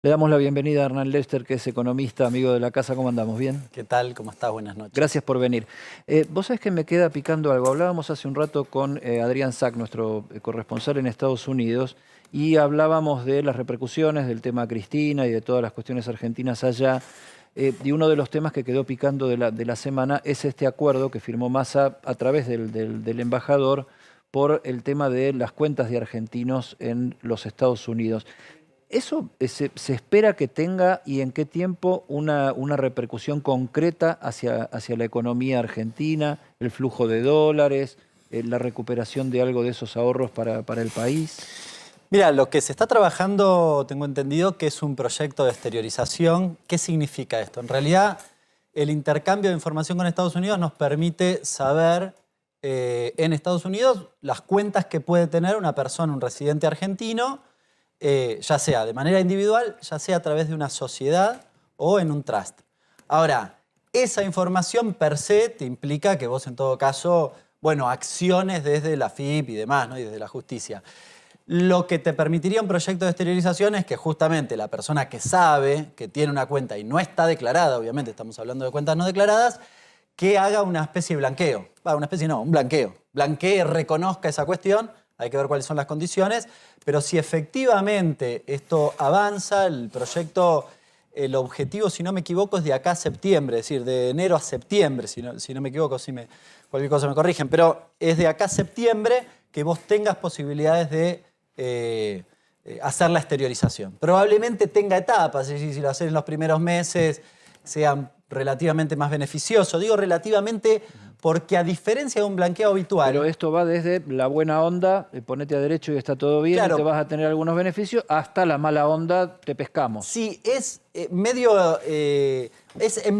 Le damos la bienvenida a Hernán Lester, que es economista, amigo de la casa. ¿Cómo andamos? ¿Bien? ¿Qué tal? ¿Cómo estás? Buenas noches. Gracias por venir. Vos sabés que me queda picando algo. Hablábamos hace un rato con Adrián Sack, nuestro corresponsal en Estados Unidos, y hablábamos de las repercusiones del tema Cristina y de todas las cuestiones argentinas allá. Y uno de los temas que quedó picando de la semana es este acuerdo que firmó Massa a través del embajador por el tema de las cuentas de argentinos en los Estados Unidos. ¿Eso se espera que tenga y en qué tiempo una repercusión concreta hacia la economía argentina, el flujo de dólares, la recuperación de algo de esos ahorros para el país? Mira, lo que se está trabajando, tengo entendido que es un proyecto de exteriorización. ¿Qué significa esto? En realidad, el intercambio de información con Estados Unidos nos permite saber en Estados Unidos las cuentas que puede tener una persona, un residente argentino, ya sea de manera individual, ya sea a través de una sociedad o en un trust. Ahora, esa información per se te implica que vos en todo caso, bueno, acciones desde la AFIP y demás, ¿no? Y desde la justicia. Lo que te permitiría un proyecto de exteriorización es que justamente la persona que sabe que tiene una cuenta y no está declarada, obviamente estamos hablando de cuentas no declaradas, que haga una especie de blanqueo. Una especie no, un blanqueo. Blanquee, reconozca esa cuestión. Hay que ver cuáles son las condiciones, pero si efectivamente esto avanza, el proyecto, el objetivo, si no me equivoco, es de acá a septiembre, es decir, de enero a septiembre, si no me equivoco, cualquier cosa me corrigen, pero es de acá a septiembre que vos tengas posibilidades de hacer la exteriorización. Probablemente tenga etapas, es decir, si lo haces en los primeros meses, sea relativamente más beneficioso. Digo relativamente porque a diferencia de un blanqueo habitual... Pero esto va desde la buena onda, ponete a derecho y está todo bien, claro, y te vas a tener algunos beneficios, hasta la mala onda, te pescamos. Sí, es en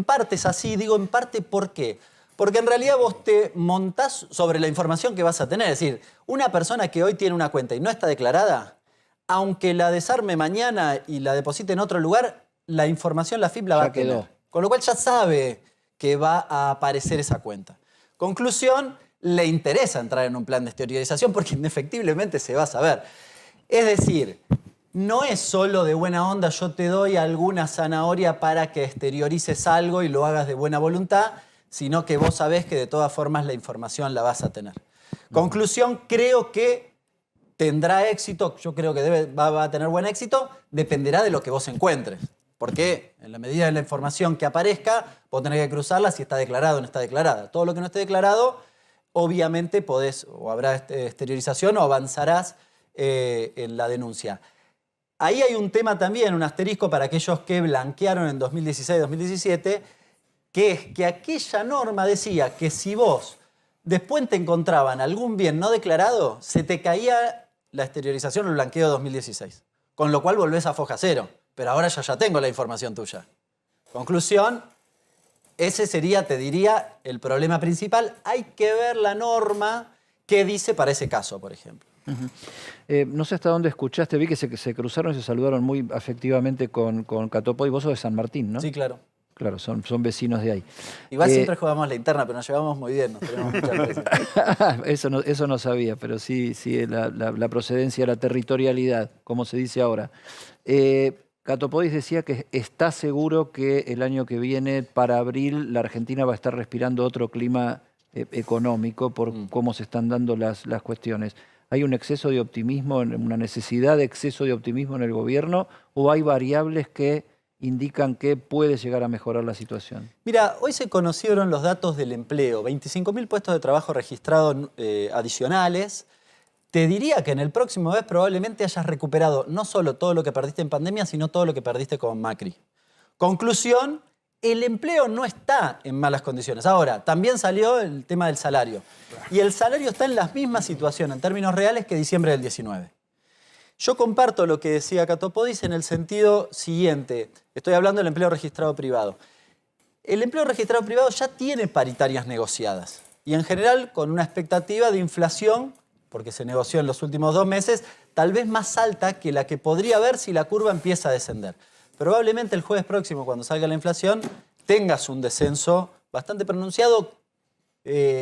parte es así, digo en parte ¿por qué? Porque en realidad vos te montás sobre la información que vas a tener. Es decir, una persona que hoy tiene una cuenta y no está declarada, aunque la desarme mañana y la deposite en otro lugar, la información la AFIP la va a tener. Con lo cual ya sabe que va a aparecer esa cuenta. Conclusión, le interesa entrar en un plan de exteriorización porque indefectiblemente se va a saber. Es decir, no es solo de buena onda, yo te doy alguna zanahoria para que exteriorices algo y lo hagas de buena voluntad, sino que vos sabés que de todas formas la información la vas a tener. Conclusión, creo que tendrá éxito, yo creo que va a tener buen éxito, dependerá de lo que vos encuentres. Porque en la medida de la información que aparezca, vos tenés que cruzarla si está declarado o no está declarada. Todo lo que no esté declarado, obviamente podés, o habrá exteriorización o avanzarás en la denuncia. Ahí hay un tema también, un asterisco para aquellos que blanquearon en 2016-2017, que es que aquella norma decía que si vos después te encontraban algún bien no declarado, se te caía la exteriorización o el blanqueo de 2016. Con lo cual volvés a foja cero. Pero ahora yo ya tengo la información tuya. Conclusión, ese sería, te diría, el problema principal. Hay que ver la norma que dice para ese caso, por ejemplo. No sé hasta dónde escuchaste, vi que se cruzaron y se saludaron muy afectivamente con Catopo, y vos sos de San Martín, ¿no? Sí, claro. Claro, son vecinos de ahí. Igual siempre jugamos la interna, pero nos llevamos muy bien, nos tenemos muchas veces. Eso no sabía, pero sí la procedencia, la territorialidad, como se dice ahora. Catopodis decía que está seguro que el año que viene, para abril, la Argentina va a estar respirando otro clima económico por cómo se están dando las cuestiones. ¿Hay un exceso de optimismo, una necesidad de exceso de optimismo en el gobierno, o hay variables que indican que puede llegar a mejorar la situación? Mira, hoy se conocieron los datos del empleo, 25.000 puestos de trabajo registrados adicionales. Te diría que en el próximo mes probablemente hayas recuperado no solo todo lo que perdiste en pandemia, sino todo lo que perdiste con Macri. Conclusión, el empleo no está en malas condiciones. Ahora, también salió el tema del salario. Y el salario está en la misma situación en términos reales que diciembre del 19. Yo comparto lo que decía Catopodis en el sentido siguiente. Estoy hablando del empleo registrado privado. El empleo registrado privado ya tiene paritarias negociadas. Y en general con una expectativa de inflación, porque se negoció en los últimos 2 meses, tal vez más alta que la que podría haber si la curva empieza a descender. Probablemente el jueves próximo, cuando salga la inflación, tengas un descenso bastante pronunciado,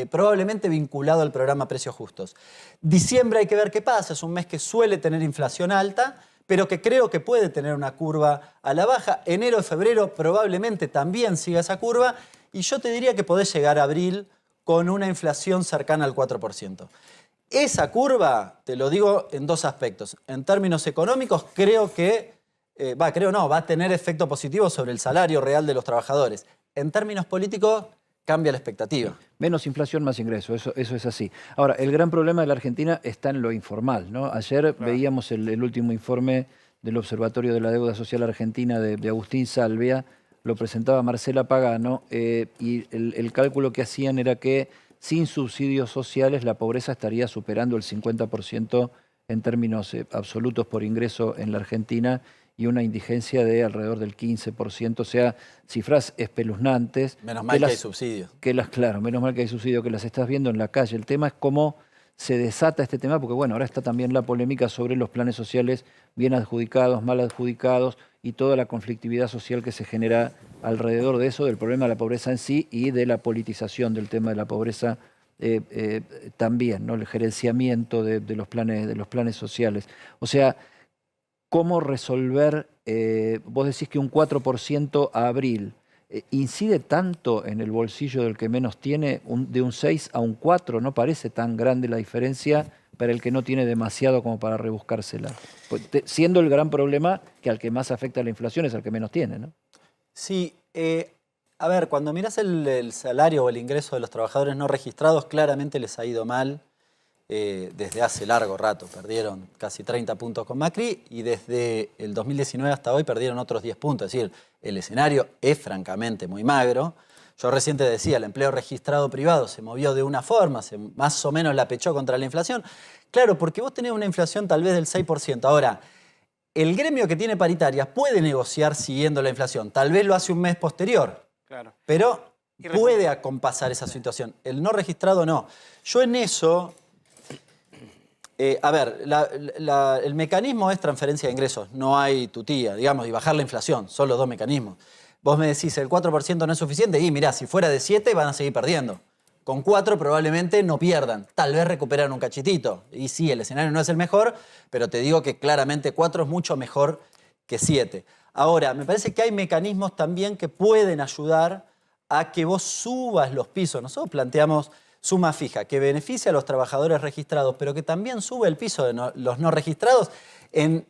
probablemente vinculado al programa Precios Justos. Diciembre hay que ver qué pasa, es un mes que suele tener inflación alta, pero que creo que puede tener una curva a la baja. Enero y febrero probablemente también siga esa curva, y yo te diría que podés llegar a abril con una inflación cercana al 4%. Esa curva, te lo digo en dos aspectos. En términos económicos, creo que, va a tener efecto positivo sobre el salario real de los trabajadores. En términos políticos, cambia la expectativa. Menos inflación, más ingreso, eso es así. Ahora, el gran problema de la Argentina está en lo informal, ¿no? Ayer veíamos el último informe del Observatorio de la Deuda Social Argentina de Agustín Salvia, lo presentaba Marcela Pagano, y el cálculo que hacían era que sin subsidios sociales la pobreza estaría superando el 50% en términos absolutos por ingreso en la Argentina, y una indigencia de alrededor del 15%, o sea, cifras espeluznantes. Menos mal que hay subsidios. Claro, menos mal que hay subsidios, que las estás viendo en la calle. El tema es cómo se desata este tema, porque bueno, ahora está también la polémica sobre los planes sociales bien adjudicados, mal adjudicados, y toda la conflictividad social que se genera alrededor de eso, del problema de la pobreza en sí y de la politización del tema de la pobreza también, ¿no? El gerenciamiento de los planes sociales. O sea, ¿cómo resolver? Vos decís que un 4% a abril incide tanto en el bolsillo del que menos tiene, de un 6 a un 4, ¿no parece tan grande la diferencia para el que no tiene demasiado como para rebuscársela? Pues, siendo el gran problema que al que más afecta la inflación es al que menos tiene, ¿no? Sí, a ver, cuando mirás el salario o el ingreso de los trabajadores no registrados, claramente les ha ido mal. Desde hace largo rato, perdieron casi 30 puntos con Macri, y desde el 2019 hasta hoy perdieron otros 10 puntos. Es decir, el escenario es francamente muy magro. Yo recién te decía, el empleo registrado privado se movió de una forma, más o menos la pechó contra la inflación. Claro, porque vos tenés una inflación tal vez del 6%. Ahora, el gremio que tiene paritarias puede negociar siguiendo la inflación. Tal vez lo hace un mes posterior, claro, pero puede acompasar esa situación. El no registrado no. Yo en eso... el mecanismo es transferencia de ingresos, no hay tutía, digamos, y bajar la inflación, son los dos mecanismos. Vos me decís, el 4% no es suficiente, y mirá, si fuera de 7 van a seguir perdiendo. Con 4 probablemente no pierdan, tal vez recuperan un cachitito. Y sí, el escenario no es el mejor, pero te digo que claramente 4 es mucho mejor que 7. Ahora, me parece que hay mecanismos también que pueden ayudar a que vos subas los pisos. Nosotros planteamos suma fija, que beneficia a los trabajadores registrados, pero que también sube el piso de los no registrados en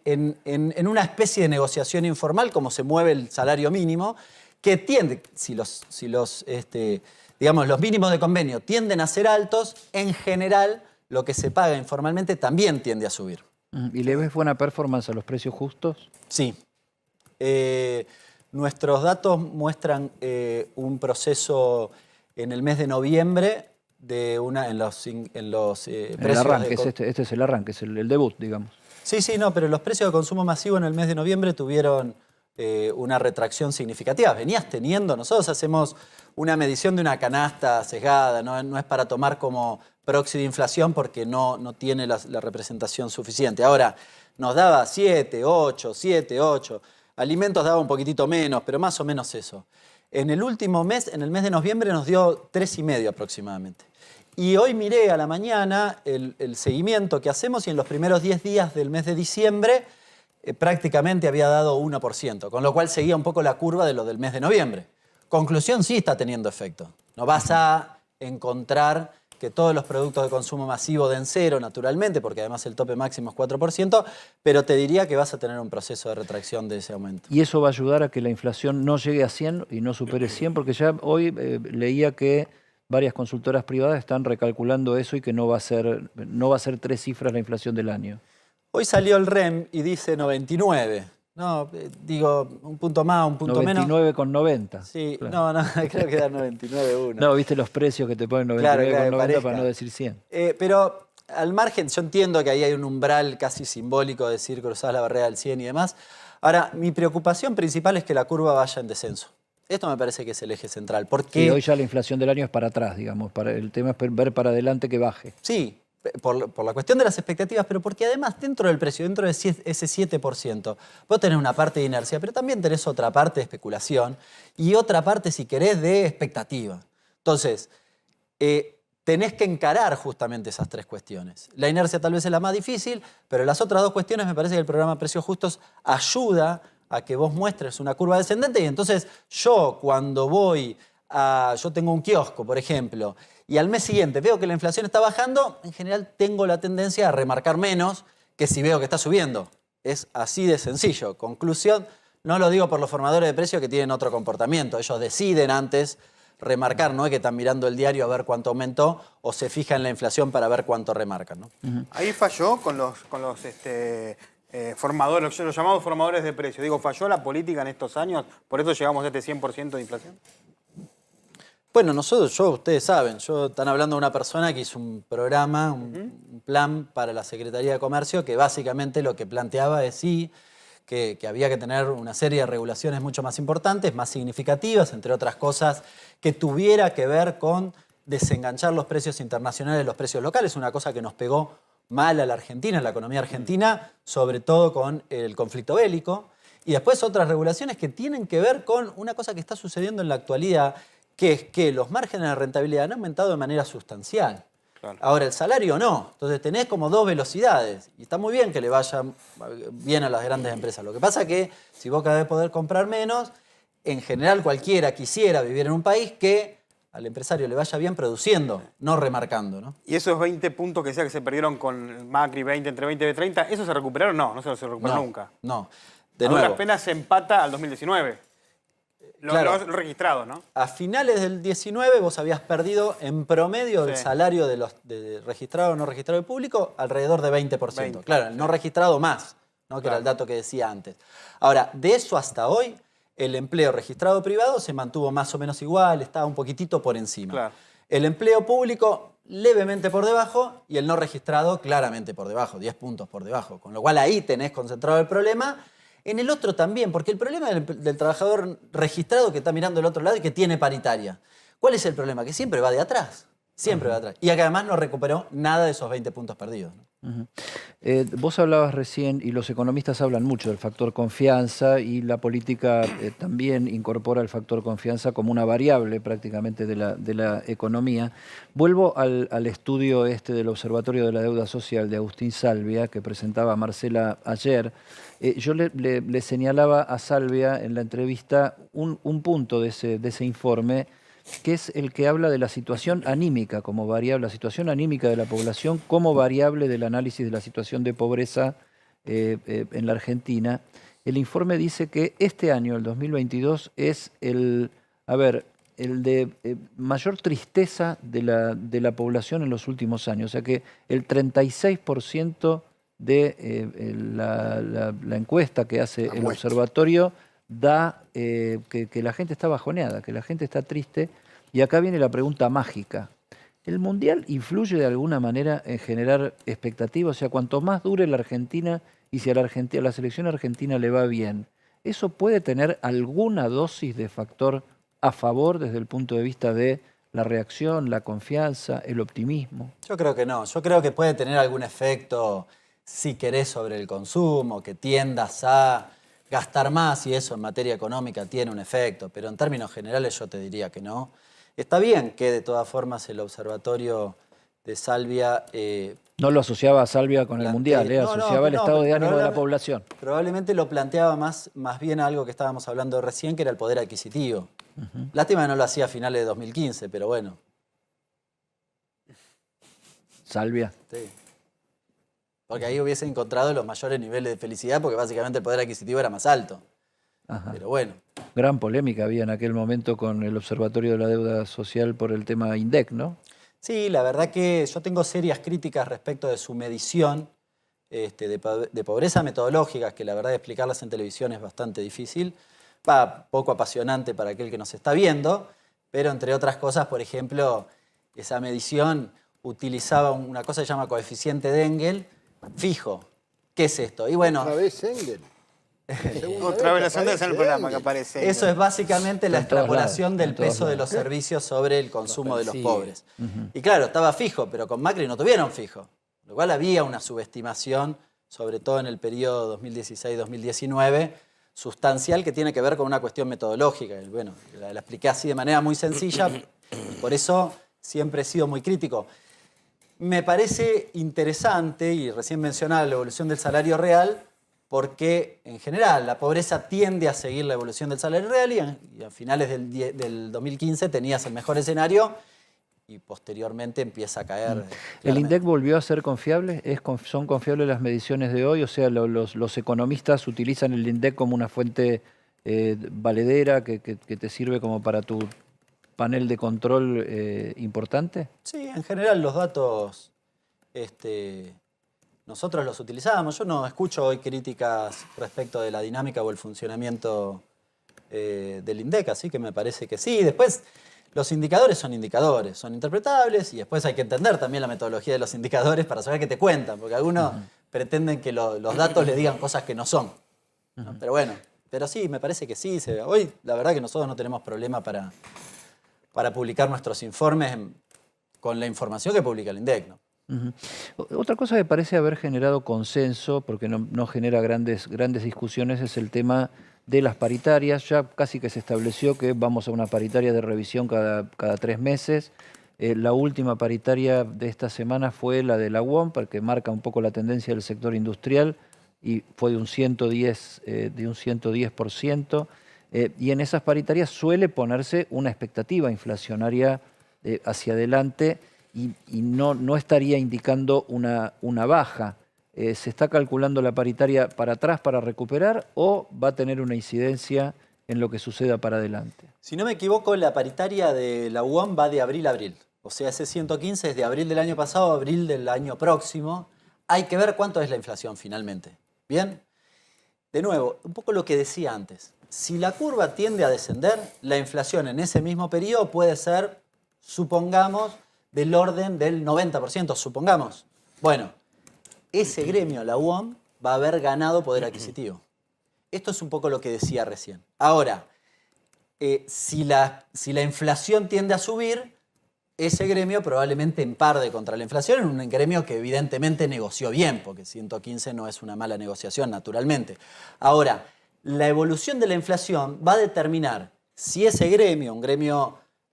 una especie de negociación informal, como se mueve el salario mínimo, que tiende, si los mínimos de convenio tienden a ser altos, en general lo que se paga informalmente también tiende a subir. ¿Y le ves buena performance a los precios justos? Sí. Nuestros datos muestran un proceso en el mes de noviembre en los precios el arranque, este es el arranque, es el debut, digamos. Sí, no, pero los precios de consumo masivo en el mes de noviembre tuvieron una retracción significativa. Venías teniendo, nosotros hacemos una medición de una canasta sesgada, no es para tomar como proxy de inflación porque no tiene la representación suficiente. Ahora, nos daba 7, 8, alimentos daba un poquitito menos, pero más o menos eso. En el último mes, en el mes de noviembre, nos dio 3,5 aproximadamente. Y hoy miré a la mañana el seguimiento que hacemos, y en los primeros 10 días del mes de diciembre prácticamente había dado 1%, con lo cual seguía un poco la curva de lo del mes de noviembre. Conclusión, sí está teniendo efecto. No vas a encontrar que todos los productos de consumo masivo den 0, naturalmente, porque además el tope máximo es 4%, pero te diría que vas a tener un proceso de retracción de ese aumento. ¿Y eso va a ayudar a que la inflación no llegue a 100 y no supere 100? Porque ya hoy leía que varias consultoras privadas están recalculando eso y que no va a ser 3 cifras la inflación del año. Hoy salió el REM y dice 99. No, digo, un punto más, un punto menos. 99,90. Sí, claro. No, creo que da 99,1. No, viste los precios que te ponen 99,90 para no decir 100. Pero al margen, yo entiendo que ahí hay un umbral casi simbólico de decir cruzás la barrera del 100 y demás. Ahora, mi preocupación principal es que la curva vaya en descenso. Esto me parece que es el eje central. Porque y hoy ya la inflación del año es para atrás, digamos. El tema es ver para adelante que baje. Sí, por la cuestión de las expectativas, pero porque además dentro del precio, dentro de ese 7%, vos tenés una parte de inercia, pero también tenés otra parte de especulación y otra parte, si querés, de expectativa. Entonces, tenés que encarar justamente esas tres cuestiones. La inercia tal vez es la más difícil, pero las otras dos cuestiones me parece que el programa Precios Justos ayuda a que vos muestres una curva descendente y entonces yo cuando yo tengo un kiosco, por ejemplo, y al mes siguiente veo que la inflación está bajando, en general tengo la tendencia a remarcar menos que si veo que está subiendo. Es así de sencillo. Conclusión, no lo digo por los formadores de precios que tienen otro comportamiento. Ellos deciden antes remarcar, no es que están mirando el diario a ver cuánto aumentó o se fijan en la inflación para ver cuánto remarcan, ¿no? Ahí falló con los formadores, los llamados formadores de precios. Digo, ¿falló la política en estos años? ¿Por eso llegamos a este 100% de inflación? Bueno, ustedes saben, están hablando de una persona que hizo un programa, un plan para la Secretaría de Comercio que básicamente lo que planteaba es que había que tener una serie de regulaciones mucho más importantes, más significativas, entre otras cosas, que tuviera que ver con desenganchar los precios internacionales de los precios locales, una cosa que nos pegó mal a la Argentina, a la economía argentina, sobre todo con el conflicto bélico. Y después otras regulaciones que tienen que ver con una cosa que está sucediendo en la actualidad, que es que los márgenes de rentabilidad han aumentado de manera sustancial. Claro. Ahora, el salario no. Entonces tenés como dos velocidades. Y está muy bien que le vaya bien a las grandes empresas. Lo que pasa es que si vos querés poder comprar menos, en general cualquiera quisiera vivir en un país que al empresario le vaya bien produciendo, no remarcando, ¿no? Y esos 20 puntos que sea que se perdieron con Macri, 20 entre 20 y 30, ¿esos se recuperaron? No se recuperaron nunca. No. De nuevo. Apenas se empata al 2019. Claro, lo registrado, ¿no? A finales del 19 vos habías perdido en promedio el salario de registrado o no registrado de público alrededor de 20%. Claro, el no registrado más, ¿no? Que era el dato que decía antes. Ahora, de eso hasta hoy, el empleo registrado privado se mantuvo más o menos igual, estaba un poquitito por encima. Claro. El empleo público levemente por debajo y el no registrado claramente por debajo, 10 puntos por debajo. Con lo cual ahí tenés concentrado el problema. En el otro también, porque el problema del trabajador registrado que está mirando el otro lado y que tiene paritaria. ¿Cuál es el problema? Que siempre va de atrás. Siempre va de atrás. Y que además no recuperó nada de esos 20 puntos perdidos, ¿no? Vos hablabas recién, y los economistas hablan mucho del factor confianza, y la política también incorpora el factor confianza como una variable prácticamente de la economía. Vuelvo al estudio del Observatorio de la Deuda Social de Agustín Salvia, que presentaba Marcela ayer. Yo le señalaba a Salvia en la entrevista un punto de ese informe, que es el que habla de la situación anímica como variable, la situación anímica de la población como variable del análisis de la situación de pobreza en la Argentina. El informe dice que este año, el 2022, es el de mayor tristeza de la población en los últimos años. O sea que el 36% de la encuesta que hace el observatorio da que la gente está bajoneada, que la gente está triste. Y acá viene la pregunta mágica. ¿El Mundial influye de alguna manera en generar expectativas? O sea, cuanto más dure la Argentina y si a la selección argentina le va bien, ¿eso puede tener alguna dosis de factor a favor desde el punto de vista de la reacción, la confianza, el optimismo? Yo creo que no. Yo creo que puede tener algún efecto, si querés, sobre el consumo, que tiendas a gastar más y eso en materia económica tiene un efecto, pero en términos generales yo te diría que no. Está bien que de todas formas el observatorio de Salvia... no lo asociaba a Salvia con el Mundial, asociaba el estado de ánimo de la población. Probablemente lo planteaba más bien algo que estábamos hablando recién, que era el poder adquisitivo. Lástima que no lo hacía a finales de 2015, pero bueno. Salvia. Sí. Porque ahí hubiese encontrado los mayores niveles de felicidad porque básicamente el poder adquisitivo era más alto. Ajá. Pero bueno. Gran polémica había en aquel momento con el Observatorio de la Deuda Social por el tema INDEC, ¿no? Sí, la verdad que yo tengo serias críticas respecto de su medición de pobreza metodológica, que la verdad explicarlas en televisión es bastante difícil. Poco apasionante para aquel que nos está viendo, pero entre otras cosas, por ejemplo, esa medición utilizaba una cosa que se llama coeficiente de Engel, fijo. ¿Qué es esto? Y bueno, otra vez Engel. Otra vez la segunda vez en el programa que aparece Engel. Eso es básicamente la extrapolación del peso de los servicios sobre el consumo de los pobres. Y claro, estaba fijo, pero con Macri no tuvieron fijo. Lo cual había una subestimación, sobre todo en el periodo 2016-2019, sustancial que tiene que ver con una cuestión metodológica. Bueno, la expliqué así de manera muy sencilla. Por eso siempre he sido muy crítico. Me parece interesante, y recién mencionaba la evolución del salario real, porque en general la pobreza tiende a seguir la evolución del salario real y a finales del 2015 tenías el mejor escenario y posteriormente empieza a caer. ¿El INDEC volvió a ser confiable? ¿Son confiables las mediciones de hoy? O sea, los economistas utilizan el INDEC como una fuente valedera que te sirve como para tu panel de control importante. Sí, en general los datos nosotros los utilizábamos. Yo no escucho hoy críticas respecto de la dinámica o el funcionamiento del INDEC, así que me parece que sí. Después, los indicadores, son interpretables y después hay que entender también la metodología de los indicadores para saber qué te cuentan, porque algunos pretenden que los datos les digan cosas que no son. ¿No? Pero bueno, pero sí, me parece que sí. Hoy la verdad que nosotros no tenemos problema para publicar nuestros informes con la información que publica el INDEC, ¿no? Otra cosa que parece haber generado consenso, porque no genera grandes discusiones, es el tema de las paritarias. Ya casi que se estableció que vamos a una paritaria de revisión cada 3 meses. La última paritaria de esta semana fue la de la UOM, porque marca un poco la tendencia del sector industrial, y fue de un 110%. Y en esas paritarias suele ponerse una expectativa inflacionaria hacia adelante y no estaría indicando una baja. ¿Se está calculando la paritaria para atrás para recuperar o va a tener una incidencia en lo que suceda para adelante? Si no me equivoco, la paritaria de la UOM va de abril a abril. O sea, ese 115 es de abril del año pasado a abril del año próximo. Hay que ver cuánto es la inflación finalmente. ¿Bien? De nuevo, un poco lo que decía antes. Si la curva tiende a descender, la inflación en ese mismo periodo puede ser, supongamos, del orden del 90%, supongamos. Bueno, ese gremio, la UOM, va a haber ganado poder adquisitivo. Esto es un poco lo que decía recién. Ahora, si la inflación tiende a subir, ese gremio probablemente emparde contra la inflación en un gremio que evidentemente negoció bien, porque 115 no es una mala negociación, naturalmente. Ahora, la evolución de la inflación va a determinar si ese gremio,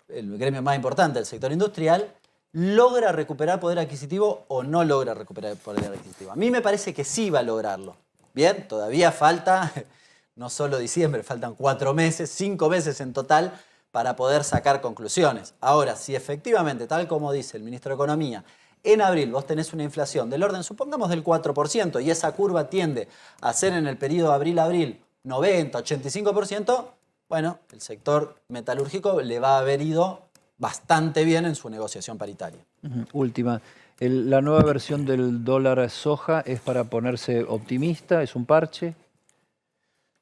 el gremio más importante del sector industrial, logra recuperar poder adquisitivo o no logra recuperar poder adquisitivo. A mí me parece que sí va a lograrlo. Bien, todavía falta, no solo diciembre, faltan 4 meses, 5 meses en total para poder sacar conclusiones. Ahora, si efectivamente, tal como dice el ministro de Economía, en abril vos tenés una inflación del orden, supongamos, del 4% y esa curva tiende a ser en el periodo abril-abril 90, 85%, bueno, el sector metalúrgico le va a haber ido bastante bien en su negociación paritaria. Última, la nueva versión del dólar soja es para ponerse optimista, es un parche.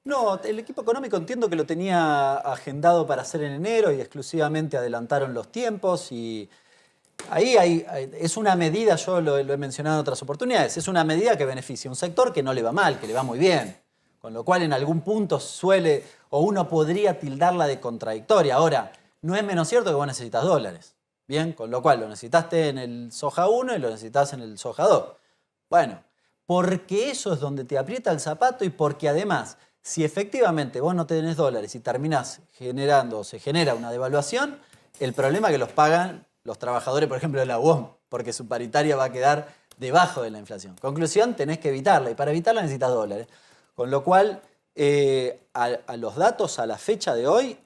No, el equipo económico entiendo que lo tenía agendado para hacer en enero y exclusivamente adelantaron los tiempos y ahí es una medida, yo lo he mencionado en otras oportunidades, es una medida que beneficia a un sector que no le va mal, que le va muy bien, con lo cual en algún punto suele o uno podría tildarla de contradictoria. Ahora, no es menos cierto que vos necesitas dólares, ¿bien? Con lo cual lo necesitaste en el soja 1 y lo necesitas en el soja 2. Bueno, porque eso es donde te aprieta el zapato y porque además, si efectivamente vos no tenés dólares y terminás generando o se genera una devaluación, el problema es que los pagan los trabajadores, por ejemplo, de la UOM, porque su paritaria va a quedar debajo de la inflación. Conclusión, tenés que evitarla y para evitarla necesitas dólares. Con lo cual, a los datos a la fecha de hoy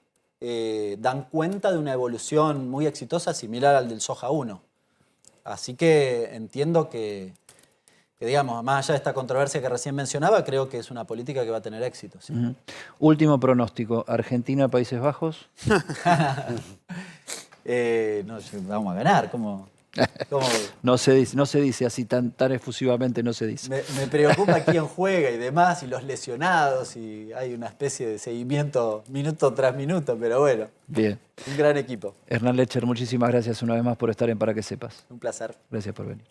dan cuenta de una evolución muy exitosa similar al del soja 1. Así que entiendo que digamos, más allá de esta controversia que recién mencionaba, creo que es una política que va a tener éxito. ¿Sí? Último pronóstico, Argentina, Países Bajos. No, vamos a ganar, ¿cómo? No se dice así tan efusivamente, no se dice. Me preocupa quién juega y demás, y los lesionados, y hay una especie de seguimiento minuto tras minuto, pero bueno. Bien. Un gran equipo. Hernán Lecher, muchísimas gracias una vez más por estar en Para que Sepas. Un placer. Gracias por venir.